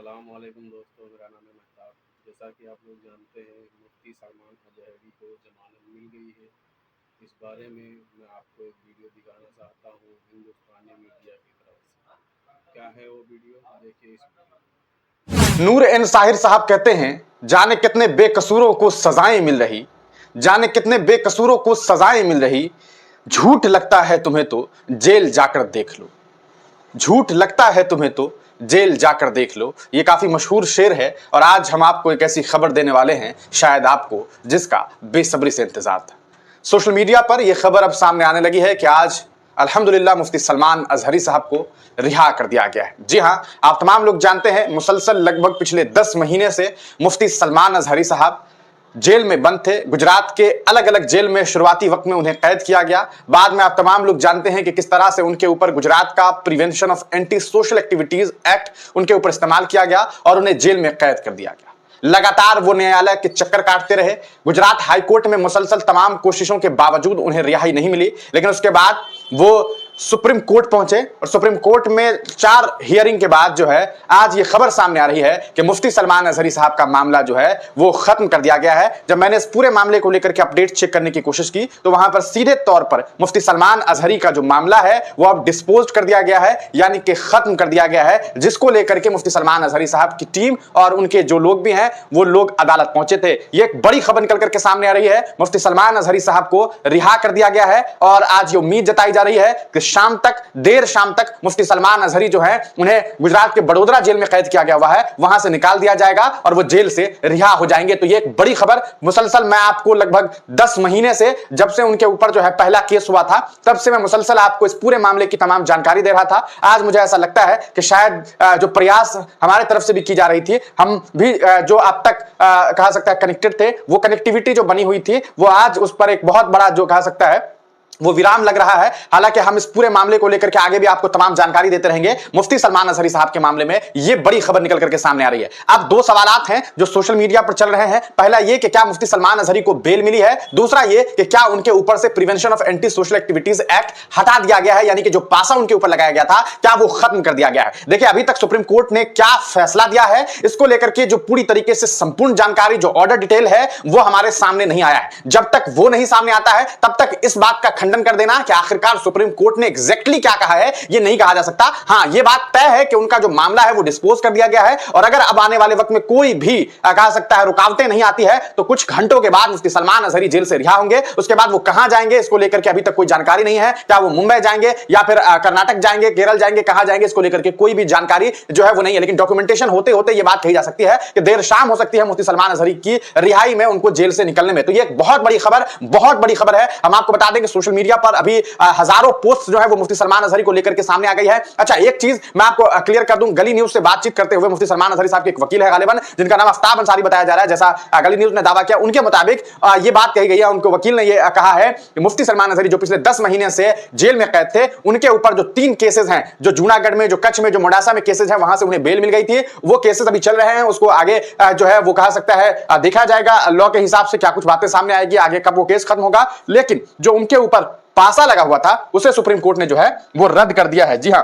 अस्सलामुअलैकुम दोस्तों, मेरा नाम है महताब। जैसा कि आप लोग जानते हैं, मुफ्ती सलमान अजहरी को जमानत मिल गई है। इस बारे में मैं आपको एक वीडियो दिखाना चाहता हूँ हिंदुस्तानी मीडिया की तरफ से। क्या है वो वीडियो, देखिए इस वीडियो। नूर एन साहिर साहब कहते हैं, जाने कितने बेकसूरों को सजाएं मिल रही, जाने कितने बेकसूरों को सजाएं मिल रही। झूठ लगता है तुम्हें तो जेल जाकर देख लो, झूठ लगता है तुम्हें तो जेल जाकर देख लो। ये काफी मशहूर शेर है और आज हम आपको एक ऐसी खबर देने वाले हैं, शायद आपको, जिसका बेसब्री से इंतजार था। सोशल मीडिया पर यह खबर अब सामने आने लगी है कि आज अल्हम्दुलिल्लाह मुफ्ती सलमान अजहरी साहब को रिहा कर दिया गया है। जी हां, आप तमाम लोग जानते हैं, मुसलसल लगभग पिछले 10 महीने से मुफ्ती सलमान अजहरी साहब जेल में बंद थे। गुजरात के अलग अलग जेल में शुरुआती वक्त में उन्हें कैद किया गया। बाद में आप तमाम लोग जानते हैं कि किस तरह से उनके ऊपर गुजरात का prevention of anti social activities act उनके ऊपर इस्तेमाल किया गया और उन्हें जेल में कैद कर दिया गया। लगातार वो न्यायालय के चक्कर काटते रहे। गुजरात हाईकोर्ट में मुसलसल तमाम कोशिशों के बावजूद उन्हें रिहाई नहीं मिली, लेकिन उसके बाद वो सुप्रीम कोर्ट पहुंचे और सुप्रीम कोर्ट में 4 हियरिंग के बाद जो है आज ये खबर सामने आ रही है कि मुफ्ती सलमान अजहरी साहब का मामला जो है वो खत्म कर दिया गया है। जब मैंने इस पूरे मामले को लेकर के अपडेट चेक करने की कोशिश की तो वहां पर सीधे तौर पर मुफ्ती सलमान अजहरी का जो मामला है वो अब डिस्पोज कर दिया गया है, यानी कि खत्म कर दिया गया है, जिसको लेकर के मुफ्ती सलमान अजहरी साहब की टीम और उनके जो लोग भी हैं वो लोग अदालत पहुंचे थे। ये एक बड़ी खबर निकल करके सामने आ रही है, मुफ्ती सलमान अजहरी साहब को रिहा कर दिया गया है और आज ये उम्मीद जताई जा रही है कि शाम तक, देर शाम तक मुफ्ती सलमान अजहरी जो है उन्हें गुजरात के बड़ोदरा जेल में कैद किया गया हुआ है, वहां से निकाल दिया जाएगा और वो जेल से रिहा हो जाएंगे। तो ये एक बड़ी खबर, मुसलसल मैं आपको लगभग 10 महीने से, जब से उनके ऊपर जो है पहला केस हुआ था, तब से मैं मुसलसल आपको इस पूरे मामले की तमाम जानकारी दे रहा था। आज मुझे ऐसा लगता है कि शायद जो प्रयास हमारे तरफ से भी की जा रही थी, हम भी जो अब तक कहा सकता है कनेक्टेड थे, वो कनेक्टिविटी जो बनी हुई थी वो आज उस पर एक बहुत बड़ा जो कहा सकता है वो विराम लग रहा है। हालांकि हम इस पूरे मामले को लेकर के आगे भी आपको तमाम जानकारी देते रहेंगे। मुफ्ती सलमान अजहरी साहब के मामले में ये बड़ी खबर निकल करके सामने आ रही है। अब 2 सवालात हैं जो सोशल मीडिया पर चल रहे हैं। पहला ये कि क्या मुफ्ती सलमान अजहरी को बेल मिली है, दूसरा ये कि क्या उनके ऊपर से prevention of anti social activities act हटा दिया गया है, यानी कि जो पासा उनके ऊपर लगाया गया था क्या वो खत्म कर दिया गया है। देखिए, अभी तक सुप्रीम कोर्ट ने क्या फैसला दिया है, इसको लेकर के जो पूरी तरीके से संपूर्ण जानकारी, जो ऑर्डर डिटेल है, वो हमारे सामने नहीं आया है। जब तक वो नहीं सामने आता है तब तक इस बात का खंडन कर देना कि आखिरकार सुप्रीम कोर्ट ने एग्जैक्टली क्या कहा है ये नहीं कहा जा सकता। हां, ये बात तय है कि उनका जो मामला है वो डिस्पोज कर दिया गया है और अगर अब आने वाले वक्त में कोई भी कहा सकता है रुकावटें नहीं आती है तो कुछ घंटों के बाद मुफ्ती सलमान अजहरी जेल से रिहा होंगे। उसके बाद वो कहां जाएंगे इसको लेकर के अभी तक कोई जानकारी नहीं है। क्या वो मुंबई जाएंगे या फिर कर्नाटक जाएंगे, केरल जाएंगे, कहां जाएंगे, इसको लेकर के कोई भी जानकारी जो है वो नहीं है। लेकिन डॉक्यूमेंटेशन होते होते ये बात कही जा सकती है कि देर शाम हो सकती है मुफ्ती सलमान अजहरी की रिहाई में, उनको जेल से निकलने में। तो ये एक बहुत बड़ी खबर, बहुत बड़ी खबर है। हम आपको बता दें कि सोशल मीडिया पर अभी हजारों पोस्ट जो है वो मुफ्ती सलमान अजहरी को लेकर के सामने आ गई है। अच्छा, एक चीज मैं आपको क्लियर कर दूं, गली न्यूज से बातचीत करते हुए मुफ्ती सलमान अजहरी साहब के एक वकील है गालिबन, जिनका नाम आफ्ताब अंसारी बताया जा रहा है, जैसा गली न्यूज ने दावा किया, उनके मुताबिक ये बात कही गई है, उनको वकील ने ये कहा है कि मुफ्ती सलमान अजहरी जो पिछले 10 महीने से जेल में कैद थे, उनके ऊपर जो 3 केसेस हैं, जो जूनागढ़ में, जो कच्छ में, जो मोडासा में केसेस हैं, वहां से उन्हें बेल मिल गई थी। वो केसेस अभी चल रहे हैं, उसको आगे जो है वो कहा सकता है देखा जाएगा लॉ के हिसाब से क्या कुछ बातें सामने आएगी, आगे कब वो केस खत्म होगा। लेकिन जो उनके ऊपर पासा लगा हुआ था उसे सुप्रीम कोर्ट ने जो है वो रद्द कर दिया है। जी हां,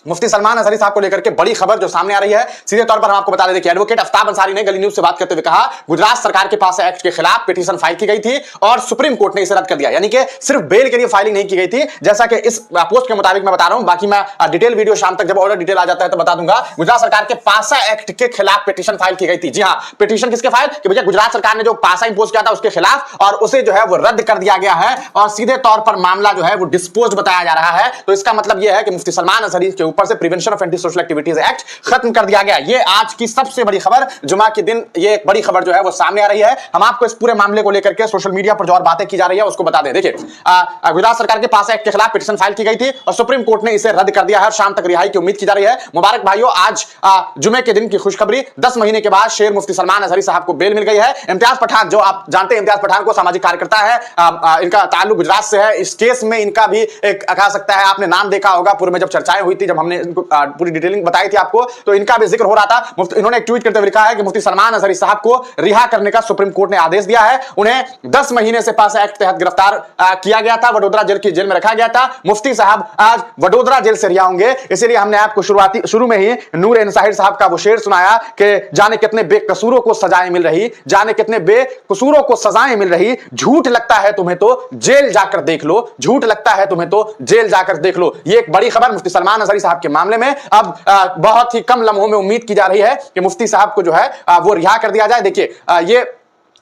मुफ्ती सलमान अजहरी साहब को लेकर के बड़ी खबर जो सामने आ रही है, सीधे तौर पर हम आपको बता दें कि एडवोकेट आफ्ताब अंसारी ने गली न्यूज से बात करते हुए कहा, गुजरात सरकार के पास एक्ट के खिलाफ पिटीशन फाइल की गई थी और सुप्रीम कोर्ट ने इसे रद्द कर दिया, यानी कि सिर्फ बेल के लिए फाइलिंग नहीं की गई थी, जैसा कि इस पोस्ट के मुताबिक मैं बता रहा हूं। बाकी मैं डिटेल वीडियो शाम तक जब ऑर्डर डिटेल आ जाता है तो बता दूंगा। गुजरात सरकार के पासा एक्ट के खिलाफ पिटीशन फाइल की गई थी। जी हां, पिटीशन किसके फाइल कि भैया गुजरात सरकार ने जो पासा इंपोज किया था उसके खिलाफ, और उसे जो है वो रद्द कर दिया गया है और सीधे तौर पर मामला जो है वो डिस्पोज बताया जा रहा है। तो इसका मतलब यह है कि मुफ्ती सलमान अजहरी के ऊपर से prevention of social activities act खत्म कर दिया गया। ये आज की सबसे बड़ी खबर, जुमा के दिन ये एक बड़ी खबर जो है वो सामने आ रही है। हम आपको इस पूरे मामले को लेकर के सोशल मीडिया पर जो और बातें की जा रही है उसको बता दें। देखिए, गुजरात सरकार के पास एक्ट के खिलाफ पिटीशन फाइल की गई थी और सुप्रीम कोर्ट ने इसे रद्द कर दिया है और शाम तक रिहाई की उम्मीद की जा रही है। मुबारक भाइयों, आज जुमे के दिन की खुशखबरी, 10 महीने के बाद शेर मुफ्ती सलमान अजहरी साहब को बेल मिल गई है। इम्तियाज पठान, जो आप जानते हैं, इम्तियाज पठान को सामाजिक कार्यकर्ता है, इनका ताल्लुक गुजरात से है। इस केस में इनका भी एक कहा सकता है, आपने नाम देखा होगा पूर्व में जब चर्चाएं हुई थी, जब हमने इनको पूरी डिटेलिंग बताई थी आपको, तो इनका भी जिक्र हो रहा था। इन्होंने एक ट्वीट करते हुए लिखा है कि मुफ्ती सलमान अजहरी साहब को रिहा करने का सुप्रीम कोर्ट ने आदेश दिया है। उन्हें 10 महीने से पासा एक्ट तहत गिरफ्तार किया गया था, वडोदरा जेल में रखा गया था। मुफ्ती साहब आज वडोदरा जेल से रिहा होंगे, इसीलिए हमने आपको शुरू में ही नूर इंसाहिर साहब का वो शेर सुनाया कि जाने कितने बेकसूरों को सजाएं मिल रही, जाने कितने बेकसूरों को सजाएं मिल रही, झूठ लगता है तुम्हें तो जेल जाकर देख लो, झूठ लगता है तुम्हें तो जेल जाकर देख लो। ये एक बड़ी खबर मुफ्ती सलमान अजहरी साहब के मामले में अब बहुत ही कम लम्हों में उम्मीद की जा रही है कि मुफ्ती साहब को जो है वो रिहा कर दिया जाए। देखिए ये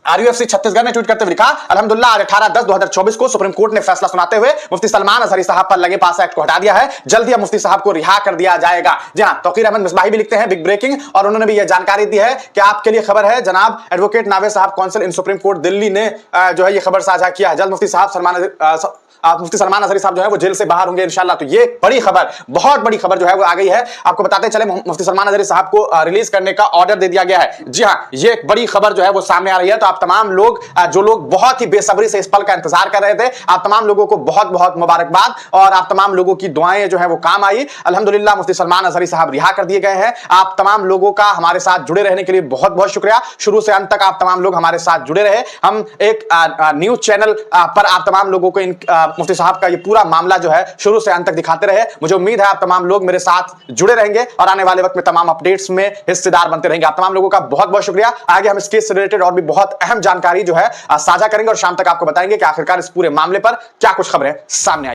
RUFC छत्तीसगढ़ ने ट्वीट करते हुए लिखा, अल्हम्दुलिल्लाह आज 18/10/2024 को सुप्रीम कोर्ट ने फैसला सुनाते हुए मुफ्ती सलमान अजहरी साहब पर लगे पासा एक्ट को हटा दिया है। जल्द ही मुफ्ती साहब को रिहा कर दिया जाएगा। जी हां, तौकीर अहमद मिसबाही भी लिखते हैं बिग ब्रेकिंग, और उन्होंने भी यह जानकारी दी है कि आपके लिए खबर है, जनाब एडवोकेट नावे साहब काउंसिल इन सुप्रीम कोर्ट दिल्ली ने जो है ये खबर साझा किया है। जल्द मुफ्ती सलमान अजहरी साहब जो है वो जेल से बाहर होंगे इंशाल्लाह। तो ये बड़ी खबर, बहुत बड़ी खबर जो है वो आ गई है। आपको बताते चले मुफ्ती सलमान अजहरी साहब को रिलीज करने का ऑर्डर दे दिया गया है। जी हां, ये एक बड़ी खबर जो है वो सामने आ रही है। तो आप तमाम लोग जो लोग बहुत ही बेसब्री से इस पल का इंतजार कर रहे थे, आप तमाम लोगों को बहुत बहुत मुबारकबाद, और आप तमाम लोगों की दुआएं जो है वो काम आई। अल्हम्दुलिल्लाह मुफ्ती सलमान अजहरी साहब रिहा कर दिए गए हैं। आप तमाम लोगों का हमारे साथ जुड़े रहने के लिए बहुत बहुत शुक्रिया। शुरू से अंत तक आप तमाम लोग हमारे साथ जुड़े रहे। हम एक न्यूज चैनल पर आप तमाम लोगों को मुफ्ती साहब का ये पूरा मामला जो है शुरू से अंत तक दिखाते रहे। मुझे उम्मीद है आप तमाम लोग मेरे साथ जुड़े रहेंगे और आने वाले वक्त में तमाम अपडेट्स में हिस्सेदार बनते रहेंगे। आप तमाम लोगों का बहुत बहुत शुक्रिया। आगे हम इस केस से रिलेटेड और भी बहुत अहम जानकारी जो है साझा करेंगे और शाम तक आपको बताएंगे कि आखिरकार इस पूरे मामले पर क्या कुछ खबरें सामने आई।